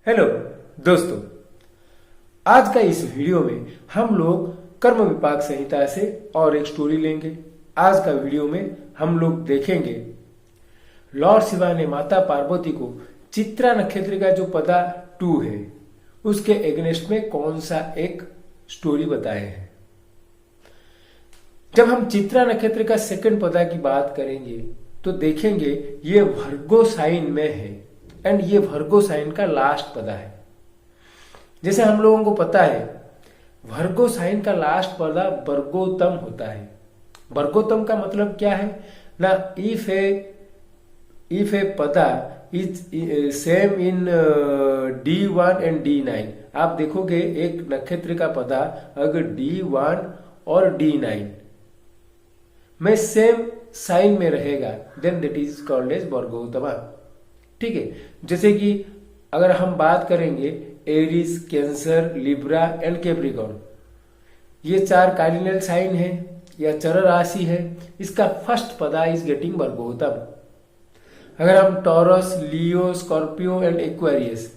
Hello दोस्तों, आज का इस वीडियो में हम लोग कर्म विपाक संहिता से और एक स्टोरी लेंगे। आज का वीडियो में हम लोग देखेंगे लॉर्ड शिवा ने माता पार्वती को चित्रा नक्षत्र का जो पदा 2 है उसके एगेंस्ट में कौन सा एक स्टोरी बताए हैं। जब हम चित्रा नक्षत्र का सेकंड पदा की बात करेंगे तो देखेंगे ये वर्गो साइन में है एंड ये वर्गो साइन का लास्ट पदा है। जैसे हम लोगों को पता है वर्गो साइन का लास्ट पदा वर्गोत्तम होता है। वर्गोत्तम का मतलब क्या है ना, इफ ए पदा is same in D1 and D9। आप देखोगे एक नक्षत्र का पदा अगर D1 और D9 में सेम साइन में रहेगा then that is called as वर्गोत्तम। ठीक है, जैसे कि अगर हम बात करेंगे Aries, Cancer, Libra and Capricorn, ये 4 कार्डिनल साइन है या चर राशि है, इसका फर्स्ट पदा इज गेटिंग वर्गोत्तम। अगर हम taurus, Leo, Scorpio and Aquarius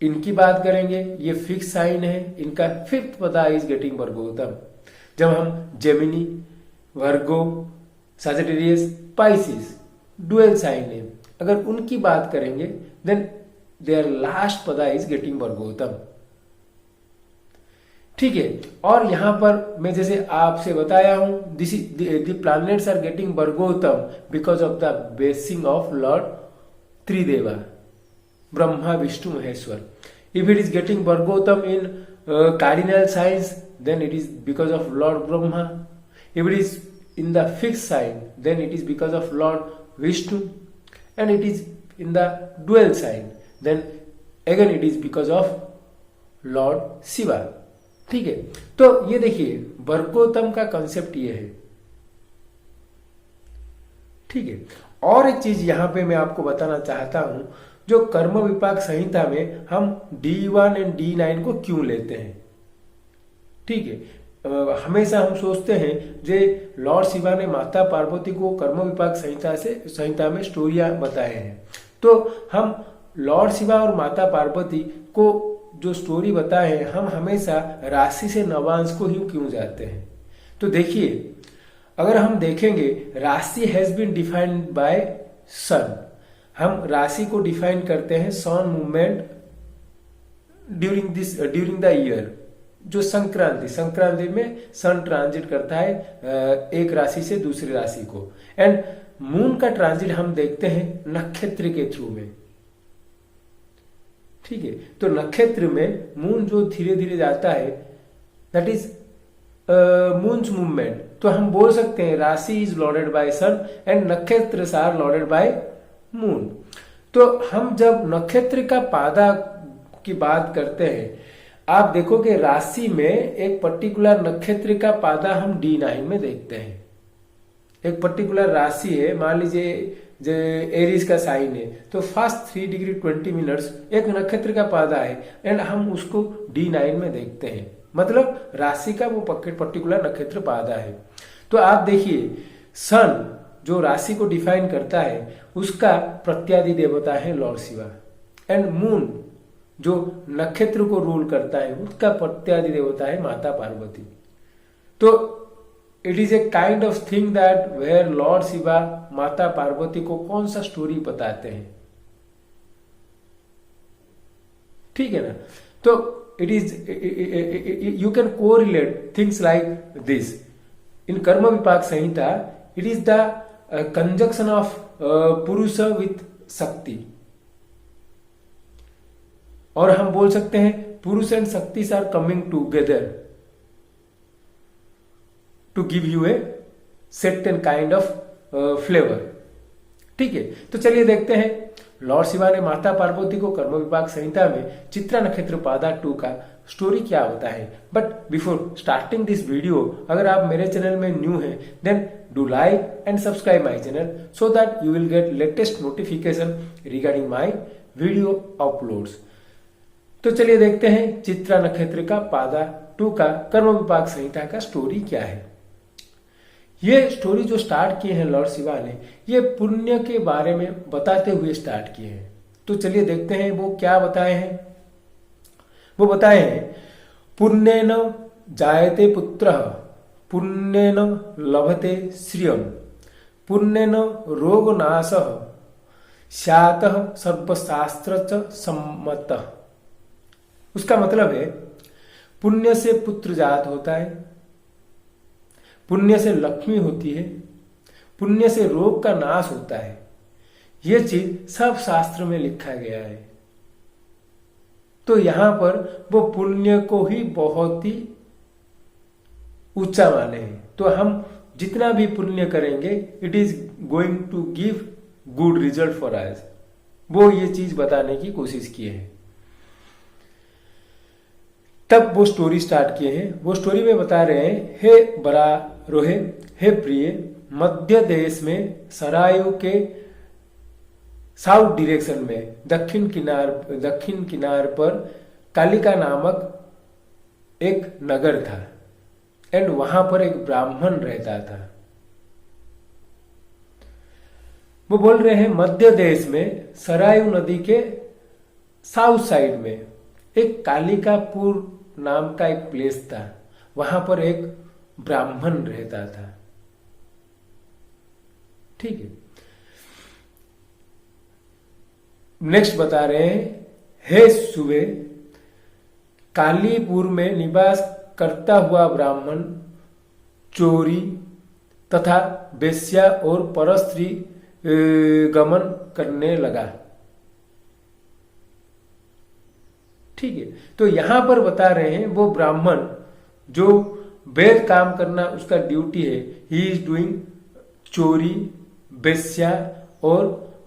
इनकी बात करेंगे, ये फिक्स साइन है, इनका फिफ्थ पदा इज गेटिंग वर्गोत्तम। जब हम जेमिनी, वर्गो, सजिटेरियस, पाइसिस डुअल साइन है, अगर उनकी बात करेंगे देन देयर लास्ट पदा इज गेटिंग वर्गोत्तम। ठीक है, और यहां पर मैं जैसे आपसे बताया हूं this the planets are getting वर्गोत्तम because of the basing of lord Trideva Brahma Vishnu Maheshwar. If it is getting वर्गोत्तम in cardinal science then it is because of lord Brahma. If it is in the fixed sign then it is because of Lord Vishnu, and it is in the dual sign then again it is because of Lord Shiva। ठीक है, तो ये देखिए वर्गोत्तम का concept ये है। ठीक है, और एक चीज यहां पे मैं आपको बताना चाहता हूं, जो कर्म विपाक संहिता में हम D1 एंड D9 को क्यों लेते हैं। ठीक है, हमेशा हम सोचते हैं जे लॉर्ड शिवा ने माता पार्वती को कर्म विपाक संहिता में स्टोरियां बताए हैं, तो हम लॉर्ड शिवा और माता पार्वती को जो स्टोरी बताए हैं हम हमेशा राशि से नवांश को ही क्यों जाते हैं। तो देखिए, अगर हम देखेंगे राशि हैज बीन डिफाइंड बाय सन। हम राशि को डिफाइन करते हैं सन मूवमेंट ड्यूरिंग द ईयर। जो संक्रांति में सन ट्रांजिट करता है एक राशि से दूसरी राशि को, एंड मून का ट्रांजिट हम देखते हैं नक्षत्र के थ्रू में। ठीक है, तो नक्षत्र में मून जो धीरे धीरे जाता है दैट इज मून्स मूवमेंट। तो हम बोल सकते हैं राशि is lauded bye sun and नक्षत्र आर लॉर्डेड बाय मून। तो हम जब नक्षत्र का पादा की बात करते हैं, आप देखोगे राशि में एक पर्टिकुलर नक्षत्र का पादा हम D9 में देखते हैं। एक पर्टिकुलर राशि है, मान लीजिए जो एरीज का साइन है, तो फर्स्ट 3 डिग्री 20 मिनट्स एक नक्षत्र का पादा है एंड हम उसको D9 में देखते हैं, मतलब राशि का वो पर्टिकुलर नक्षत्र पादा है। तो आप देखिए सन जो राशि को डिफाइन करता है उसका प्रत्यादि देवता है लॉर्ड शिवा, एंड मून जो नक्षत्र को रूल करता है उसका प्रत्यादि देवता है माता पार्वती। तो it is a kind of thing that where lord Shiva Mata Parvati को कौन सा स्टोरी बताते हैं। ठीक है ना, तो it is you can correlate things like this in Karma Vipaka Samhita. It is the conjunction of Purusha with Shakti, और हम बोल सकते हैं Purusha and Shakti are coming together to give you a certain kind of flavour. ठीक है, तो चलिए देखते हैं लॉर्ड शिवा ने माता पार्वती को कर्म विपाक संहिता में चित्रा नक्षत्र पादा 2 का स्टोरी क्या होता है। But before starting this video, अगर आप मेरे चैनल में न्यू हैं then do like and subscribe my channel so that you will get latest notification regarding my video uploads. तो चलिए देखते हैं चित्रा नक्षत्र का पादा 2 का कर्म विपाक संहिता का स्टोरी क्या है। ये स्टोरी जो स्टार्ट किए हैं लॉर्ड शिवा ने, ये पुण्य के बारे में बताते हुए स्टार्ट किए हैं। तो चलिए देखते हैं वो क्या बताए हैं। वो बताए हैं पुण्येन जायते पुत्रः पुण्येन लभते श्रियम् पुण्येन रोगनाशः स्यातः सर्वशास्त्रच सम्मतः। उसका मतलब है पुण्य से पुत्र जात होता है, पुण्य से लक्ष्मी होती है, पुण्य से रोग का नाश होता है। यह चीज सब शास्त्र में लिखा गया है। तो यहां पर वो पुण्य को ही बहुत ही ऊंचा माने हैं। तो हम जितना भी पुण्य करेंगे it is going to give good result for us, वो ये चीज बताने की कोशिश किए हैं। तब वो स्टोरी स्टार्ट किए हैं। वो स्टोरी में बता रहे हैं, हे बरा रोहे, हे प्रिय, मध्य देश में सरायु के साउथ डायरेक्शन में दक्षिण किनार पर कालिका नामक एक नगर था एंड वहां पर एक ब्राह्मण रहता था। वो बोल रहे हैं मध्य देश में सरायु नदी के साउथ साइड में एक कालिकापुर नाम का एक प्लेस था, वहां पर एक ब्राह्मण रहता था। ठीक है, नेक्स्ट बता रहे हैं, हे सुबे, कालीपुर में निवास करता हुआ ब्राह्मण चोरी तथा वेश्या और परस्त्री गमन करने लगा। ठीक है, तो यहां पर बता रहे हैं वो ब्राह्मण जो वेद काम करना उसका ड्यूटी है, ही इज डूइंग चोरी, वेश्या और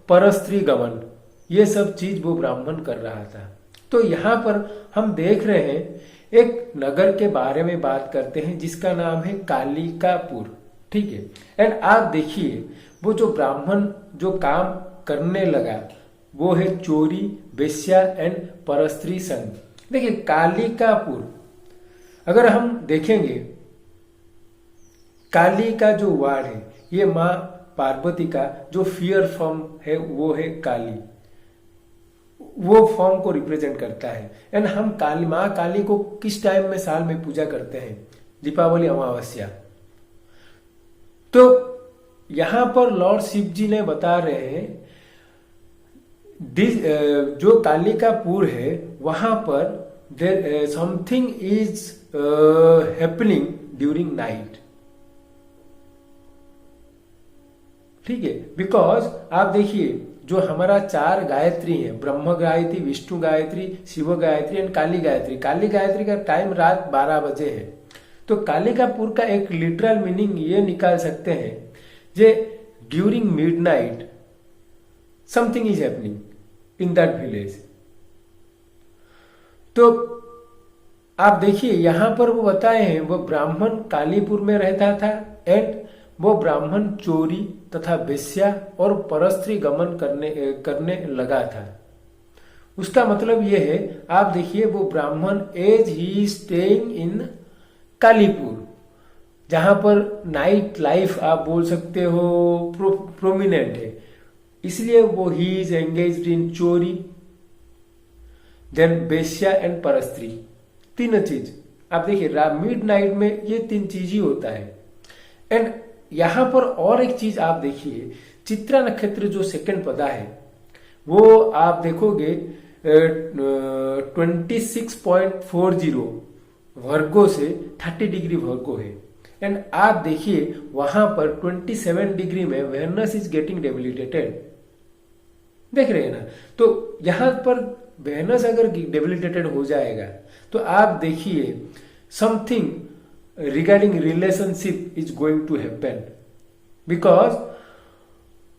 परस्त्री गमन, ये सब चीज वो ब्राह्मण कर रहा था। तो यहां पर हम देख रहे हैं एक नगर के बारे में बात करते हैं जिसका नाम है कालिकापुर। ठीक है, एंड आप देखिए वो जो ब्राह्मण जो काम करने लगा वो है चोरी, वेश्या एंड परस्त्री संग। देखिए कालिकापुर, अगर हम देखेंगे काली का जो वार्ड है ये माँ पार्वती का जो फियर फॉर्म है वो है काली, वो फॉर्म को रिप्रेजेंट करता है। एंड हम काली माँ काली को किस टाइम में साल में पूजा करते हैं? दीपावली अमावस्या। तो यहां पर लॉर्ड शिव जी ने बता रहे हैं जो कालिकापुर है वहां पर there something is happening during night. ठीक है, बिकॉज आप देखिए जो हमारा 4 गायत्री है, ब्रह्म गायत्री, विष्णु गायत्री, शिव गायत्री एंड काली गायत्री। काली गायत्री का टाइम रात 12 बजे है। तो कालिकापुर का एक लिटरल मीनिंग ये निकाल सकते हैं जे during midnight something is happening in that village. तो आप देखिए यहां पर वो बताए हैं वो ब्राह्मण कालीपुर में रहता था एंड वो ब्राह्मण चोरी तथा वेश्या और परस्त्री गमन करने लगा था। उसका मतलब ये है, आप देखिए वो Brahmin as he staying in Kalipur, जहां पर नाइट लाइफ आप बोल सकते हो प्रोमिनेंट है, इसलिए वो ही इज एंगेज्ड इन चोरी देन वेश्या एंड परस्त्री। 3 चीज आप देखिए मिड नाइट में ये 3 चीज ही होता है। एंड यहां पर और एक चीज आप देखिए, चित्रा नक्षत्र जो सेकंड पदा है वो आप देखोगे 26.40 वर्गो से 30 डिग्री वर्गो है। एंड आप देखिए वहां पर 27 डिग्री में वेनस इज गेटिंग डेबिलिटेटेड, देख रहे हैं ना। तो यहां पर वेनस अगर डेबिलिटेटेड हो जाएगा तो आप देखिए something regarding relationship is going to happen, because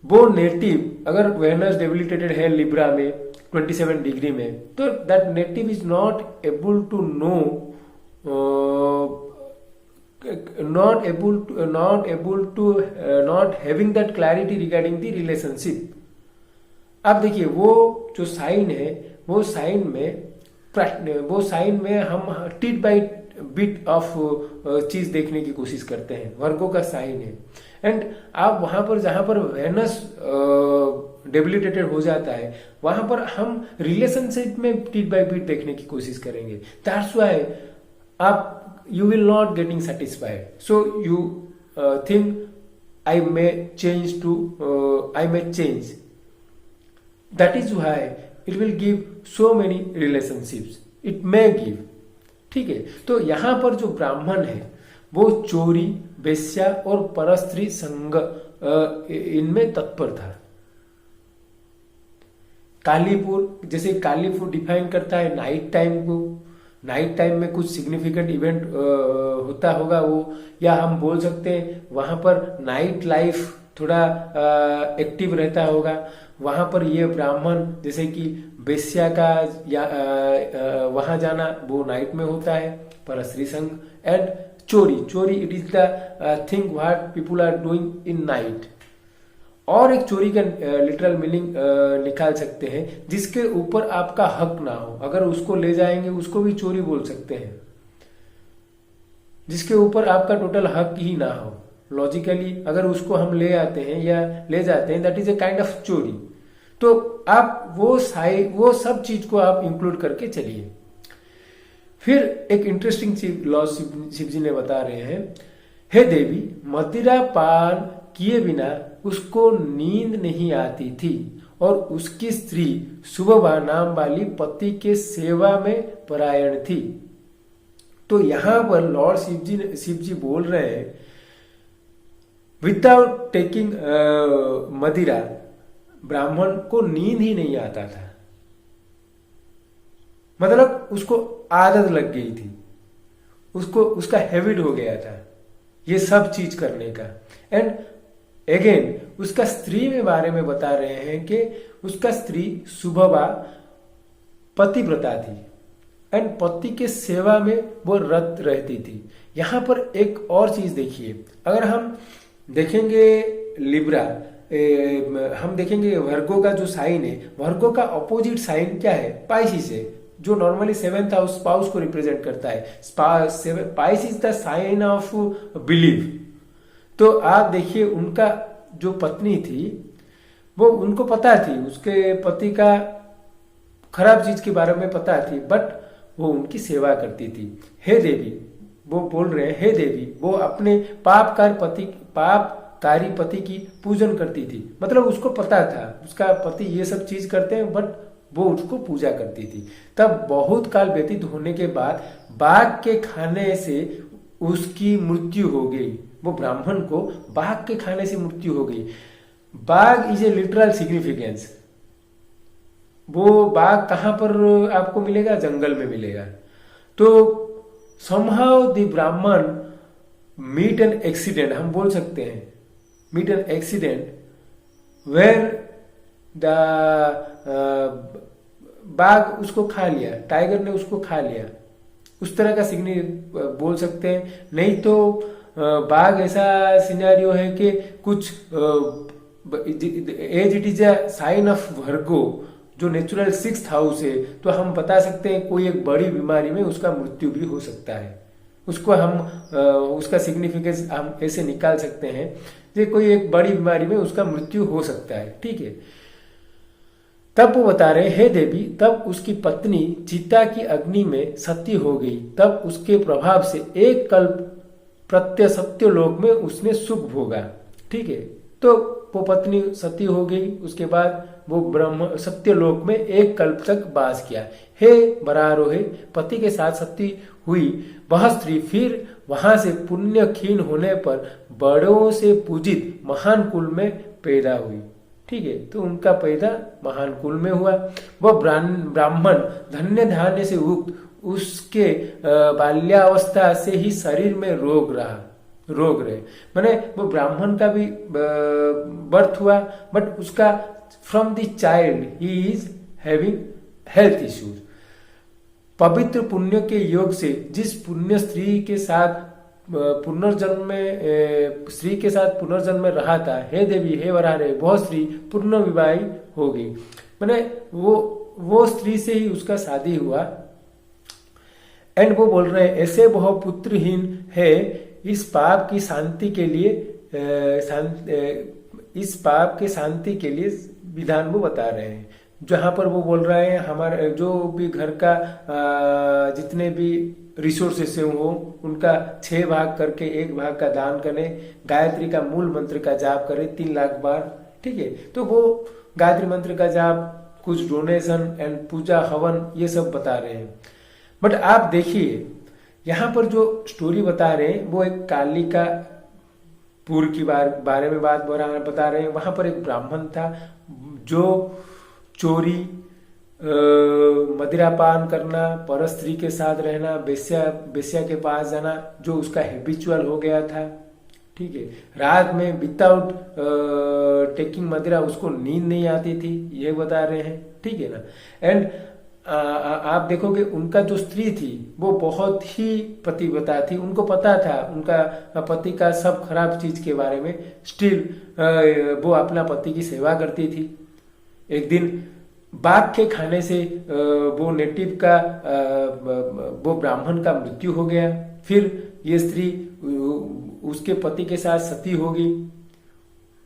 वो नेटिव अगर वेनस डेबिलिटेटेड है लिब्रा में 27 डिग्री में, तो that native is not able to know, not having that clarity regarding the relationship। अब देखिए वो जो साइन है वो साइन में हम टिट बाई बिट ऑफ चीज देखने की कोशिश करते हैं। वर्गो का साइन है एंड आप वहां पर जहां पर वेनस डेबिलिटेटेड हो जाता है वहां पर हम रिलेशनशिप में बीट बाय बीट देखने की कोशिश करेंगे. दैट्स व्हाई आप you will not getting satisfied. So you think I may change. That is why it will give so many relationships. It may give. ठीक है. तो यहां पर जो ब्राह्मण है वो चोरी, वेश्या और परस्त्री संग इनमें तत्पर था. कालीपुर, जैसे कालीपुर डिफाइन करता है नाइट टाइम को, नाइट टाइम में कुछ सिग्निफिकेंट इवेंट होता होगा वो, या हम बोल सकते हैं वहां पर नाइट लाइफ थोड़ा एक्टिव रहता होगा. वहां पर ये ब्राह्मण जैसे कि वेश्या का या वहां जाना वो नाइट में होता है, परस्त्री संग. एंड चोरी it is the thing what people are doing in night. और एक चोरी का लिटरल मीनिंग निकाल सकते हैं जिसके ऊपर आपका हक ना हो. अगर उसको ले जाएंगे उसको भी चोरी बोल सकते हैं, जिसके ऊपर आपका टोटल हक ही ना हो. लॉजिकली अगर उसको हम ले आते हैं या ले जाते हैं that is a kind of चोरी. तो आप वो सब चीज को आप इंक्लूड करके चलिए. फिर एक इंटरेस्टिंग चीज लॉ शिव जी ने बता रहे हैं. हे देवी, मदिरा पान किए बिना उसको नींद नहीं आती थी और उसकी स्त्री सुबवा नाम वाली पति के सेवा में परायण थी. तो यहां पर लॉर्ड शिव जी बोल रहे हैं विदाउट टेकिंग मदिरा ब्राह्मण को नींद ही नहीं आता था. मतलब उसको आदत लग गई थी, उसको उसका हैबिट हो गया था ये सब चीज करने का. एंड अगेन उसका स्त्री के बारे में बता रहे हैं कि उसका स्त्री सुबवा पतिव्रता थी एंड पति के सेवा में वो रत रहती थी. यहां पर एक और चीज देखिए, अगर हम देखेंगे लिब्रा, हम देखेंगे वर्गो का जो साइन है, वर्गो का अपोजिट साइन क्या है? पाइसिस है, जो नॉर्मली 7th हाउस स्पाउस को रिप्रेजेंट करता है. Pisces the sign of believe. तो आप देखिए उनका जो पत्नी थी वो उनको पता थी, उसके पति का खराब चीज के बारे में पता थी, बट वो उनकी सेवा करती थी. हे देवी, वो बोल रहे हैं हे देवी, वो अपने पापकारी पति की पूजन करती थी. मतलब उसको पता था उसका पति ये सब चीज करते हैं बट वो उसको पूजा करती थी. तब बहुत काल व्यतीत होने के बाद बाघ के खाने से उसकी मृत्यु हो गई. वो ब्राह्मण को बाघ के खाने से मृत्यु हो गई. बाघ इज ए लिटरल सिग्निफिकेंस. वो बाघ कहां पर आपको मिलेगा? जंगल में मिलेगा. तो somehow the Brahmin meet an accident, हम बोल सकते हैं meet an accident where the बाघ उसको खा लिया, टाइगर ने उसको खा लिया. उस तरह का सिग्नि बोल सकते हैं. नहीं तो बाघ ऐसा सिनेरियो है कि कुछ as it is a sign of Virgo जो नेचुरल 6th हाउस है, तो हम बता सकते हैं कोई एक बड़ी बीमारी में उसका मृत्यु भी हो सकता है. उसको हम उसका सिग्निफिकेंस हम ऐसे निकाल सकते हैं कि कोई एक बड़ी बीमारी में उसका मृत्यु हो सकता है. ठीक है. तब वो बता रहे हे देवी, तब उसकी पत्नी चिता की अग्नि में सती हो गई. तब उसके प्रभाव से एक कल्प प्रत्य सत्य लोक में उसने सुख भोगा. ठीक है. तो वो पत्नी सती हो गई, उसके बाद वो ब्रह्म सत्य लोक में एक कल्प तक वास किया. हे बरारोहे, पति के साथ सती हुई वह स्त्री फिर वहां से पुण्य क्षीण होने पर बड़ों से पूजित महान कुल में पैदा हुई. ठीक है. तो उनका पैदा महान कुल में हुआ. वह ब्राह्मण धन्य धान्य से युक्त, उसके बाल्यावस्था से ही शरीर में रोग रहे. माने वो ब्राह्मण का भी बर्थ हुआ बट उसका from the child he is having health issues. पवित्र पुण्य के योग से जिस पुण्य स्त्री के साथ पुनर्जन्म में रहा था, हे देवी हे वरारे, वह स्त्री पूर्ण विवाही हो गई. माने वो स्त्री से ही उसका शादी हुआ. एंड वो बोल रहे हैं ऐसे वह पुत्रहीन है, इस पाप की शांति के लिए इस पाप के शांति के लिए विधान वो बता रहे हैं। जहां पर वो बोल रहे हैं हमारे जो भी घर का जितने भी रिसोर्सेस हो उनका 6 भाग करके 1 भाग का दान करें, गायत्री का मूल मंत्र का जाप करें 3 लाख बार। ठीक है, तो वो गायत्री मंत्र का जाप, कुछ डोनेशन एंड पूजा हवन ये सब बता रहे हैं। बट आप देखिए यहाँ पर जो स्टोरी बता रहे हैं वो एक कालिका पुर की बारे में बात बता रहे हैं। वहां पर एक ब्राह्मण था जो चोरी, मदिरापान करना, पर स्त्री के साथ रहना, बेस्या के पास जाना, जो उसका हैबिचुअल हो गया था। ठीक है, रात में विदाउट टेकिंग मदिरा उसको नींद नहीं आती थी, ये बता रहे हैं। ठीक है ना। एंड आप देखोगे उनका जो स्त्री थी वो बहुत ही पतिव्रता थी, उनको पता था उनका पति का सब खराब चीज के बारे में, स्टिल वो अपना पति की सेवा करती थी। एक दिन बाघ के खाने से वो नेटिव का वो ब्राह्मण का मृत्यु हो गया। फिर ये स्त्री उसके पति के साथ सती होगी।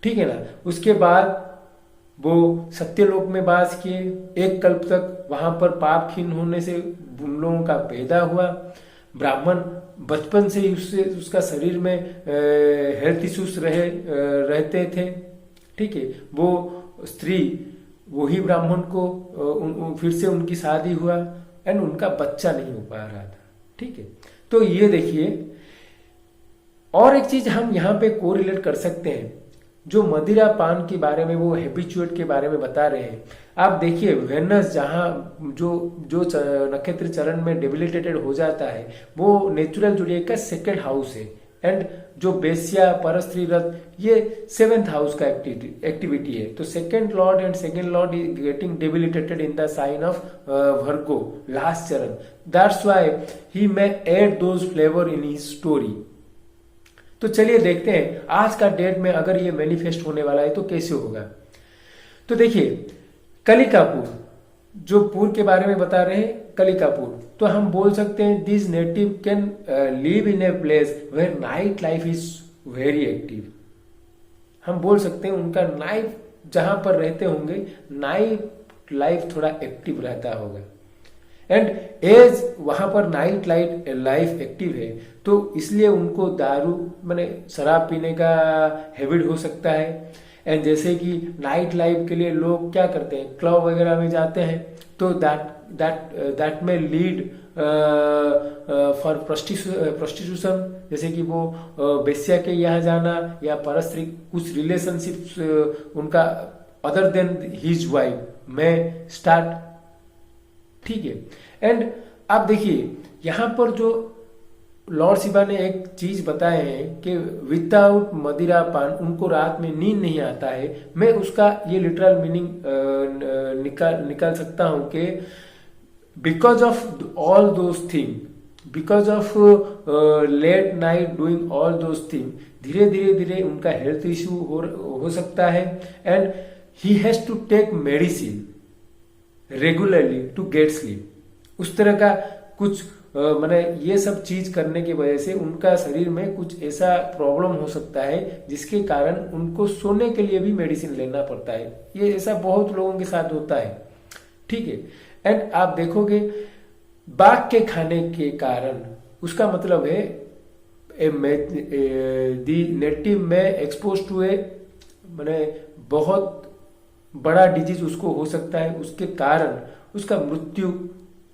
ठीक है ना। उसके बाद वो सत्यलोक में वास किए 1 कल्प तक। वहां पर पाप खीन होने से उन लोगों का पैदा हुआ। ब्राह्मण बचपन से ही उसका शरीर में हेल्थ इश्यूज रहते थे। ठीक है, वो स्त्री वही ब्राह्मण को फिर से उनकी शादी हुआ एंड उनका बच्चा नहीं हो पा रहा था। ठीक है, तो ये देखिए और एक चीज हम यहाँ पे कोरिलेट कर सकते हैं, जो मदिरा पान के बारे में वो हैबिचुएट के बारे में बता रहे हैं। आप देखिए वेनस जहाँ जो नक्षत्र चरण में डेबिलिटेटेड हो जाता है वो नेचुरल जोडिएक का 2nd हाउस है। एंड जो बेस्या, परस्त्री रथ ये 7th हाउस का एक्टिविटी है। तो 2nd lord and 2nd lord is getting debilitated in the sign of Virgo, last चरण। That's why he may add those flavour in his story. तो चलिए देखते हैं आज का डेट में अगर ये मैनिफेस्ट होने वाला है तो कैसे होगा। तो देखिए कलिकापुर, जो पुर के बारे में बता रहे हैं कलिकापुर, तो हम बोल सकते हैं this native can live in a place where night life is very active. हम बोल सकते हैं उनका नाइट जहां पर रहते होंगे नाइट लाइफ थोड़ा एक्टिव रहता होगा। एंड एज वहां पर नाइट लाइफ एक्टिव है तो इसलिए उनको दारू माने शराब पीने का हैबिट हो सकता है। एंड जैसे कि नाइट लाइफ के लिए लोग क्या करते हैं, क्लब वगैरह में जाते हैं, तो दैट में लीड फॉर प्रोस्टिट्यूशन, जैसे कि वो बेस्या के यहाँ जाना या परस्त्री कुछ रिलेशनशिप उनका अदर देन हिज वाइफ में स्टार्ट। ठीक है। एंड आप देखिए यहां पर जो लॉर्ड शिवा ने एक चीज बताए हैं कि विदाउट मदिरा पान उनको रात में नींद नहीं आता है। मैं उसका ये लिटरल मीनिंग निकाल सकता हूं कि because of all those thing, because of late night doing all those thing, धीरे धीरे उनका हेल्थ इश्यू हो सकता है। And he has to take medicine regularly to get sleep. उस तरह का कुछ माने ये सब चीज करने की वजह से उनका शरीर में कुछ ऐसा प्रॉब्लम हो सकता है जिसके कारण उनको सोने के लिए भी मेडिसिन लेना पड़ता है। ये ऐसा बहुत लोगों के साथ होता है। ठीक है। एंड आप देखोगे बाघ के खाने के कारण, उसका मतलब है दी नेटिव में एक्सपोज टू ए माने बहुत बड़ा डिजीज उसको हो सकता है, उसके कारण उसका मृत्यु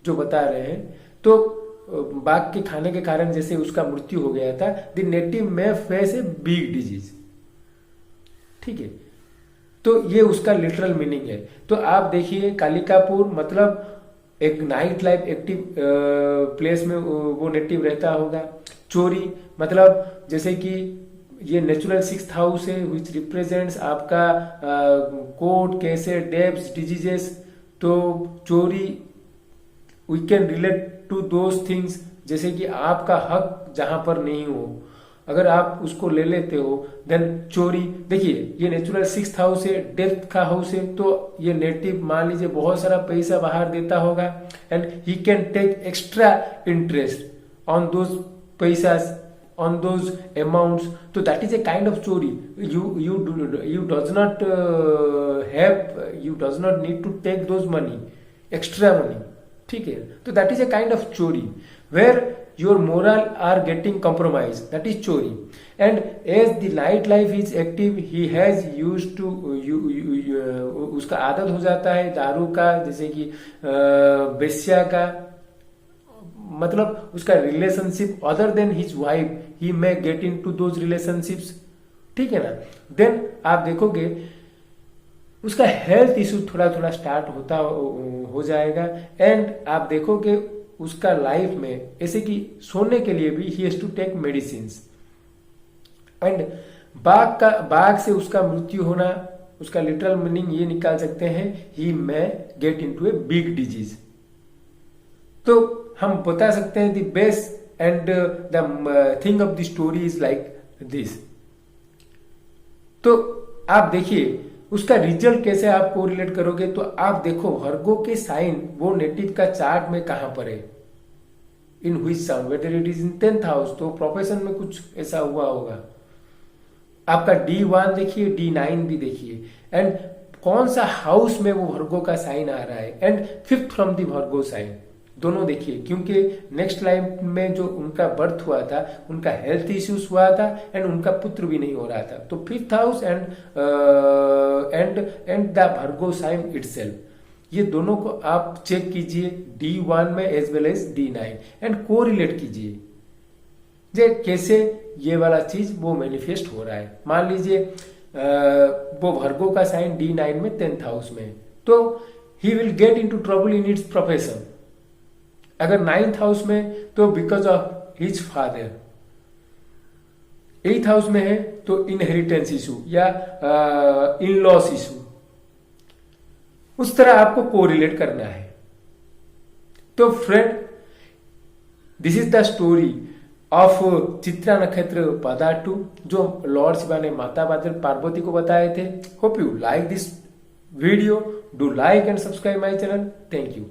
जो बता रहे हैं। तो बाघ के खाने के कारण जैसे उसका मृत्यु हो गया था, द नेटिव में फेस ए बिग डिजीज। ठीक है, तो ये उसका लिटरल मीनिंग है। तो आप देखिए कालिकापुर मतलब एक नाइट लाइफ एक्टिव प्लेस में वो नेटिव रहता होगा। चोरी मतलब जैसे कि ये नेचुरल 6th हाउस है विच रिप्रेजेंट्स आपका कोर्ट केसेस, डेब्ट्स, डिजीजेस। तो चोरी we can relate to those things, जैसे कि आपका हक जहां पर नहीं हो अगर आप उसको ले लेते हो देन चोरी। देखिए ये नेचुरल 6th हाउस है, डेथ का हाउस है, तो ये नेटिव मान लीजिए बहुत सारा पैसा बाहर देता होगा and he can take extra interest on those पैसा on those amounts. So that is a kind of chori. You does not need to take those money, extra money. ठीक है, तो that is a kind of chori where your moral are getting compromised. That is chori. And as the nightlife is active, he has used to उसका आदत हो जाता है दारू का, जैसे कि बेश्या का, मतलब उसका relationship other than his wife, he may get in to those relationships. ठीक है ना. देन आप देखोगे उसका हेल्थ इशू थोड़ा थोड़ा स्टार्ट होता हो जाएगा. एंड आप देखोगे उसका लाइफ में ऐसे कि सोने के लिए भी he has to take medicine. And बाघ से उसका मृत्यु होना, उसका लिटरल मीनिंग ये निकाल सकते हैं, he may get in to a big disease. तो हम बता सकते हैं the best and the thing of the story is like this. तो आप देखिए उसका रिजल्ट कैसे आप कोरिलेट करोगे. तो आप देखो वर्गो के साइन वो नेटिव का चार्ट में कहां पर है, in which sound, whether it is in 10th house. तो प्रोफेशन में कुछ ऐसा हुआ होगा. आपका D1 देखिए, D9 भी देखिए, एंड कौन सा हाउस में वो वर्गो का साइन आ रहा है, and 5th from the Virgo sign दोनों देखिए. क्योंकि नेक्स्ट लाइफ में जो उनका बर्थ हुआ था उनका हेल्थ इश्यूज हुआ था एंड उनका पुत्र भी नहीं हो रहा था. तो 5th house and the Virgo sign itself, ये दोनों को आप चेक कीजिए D1 में as well as D9 and correlate कीजिए जे कैसे ये वाला चीज वो मैनिफेस्ट हो रहा है. मान लीजिए वो वर्गो का साइन D9 में 10th हाउस में, तो he will get into trouble in its profession. अगर 9th हाउस में तो because of his father. 8th house में है तो इनहेरिटेंस इशू या इन लॉस इशू. उस तरह आपको कोरिलेट करना है. तो friend, this is the story of Chitra नक्षत्र पदा 2 जो लॉर्ड शिवा ने माता पार्वती को बताए थे. Hope you like this video. Do like and subscribe my channel. Thank you.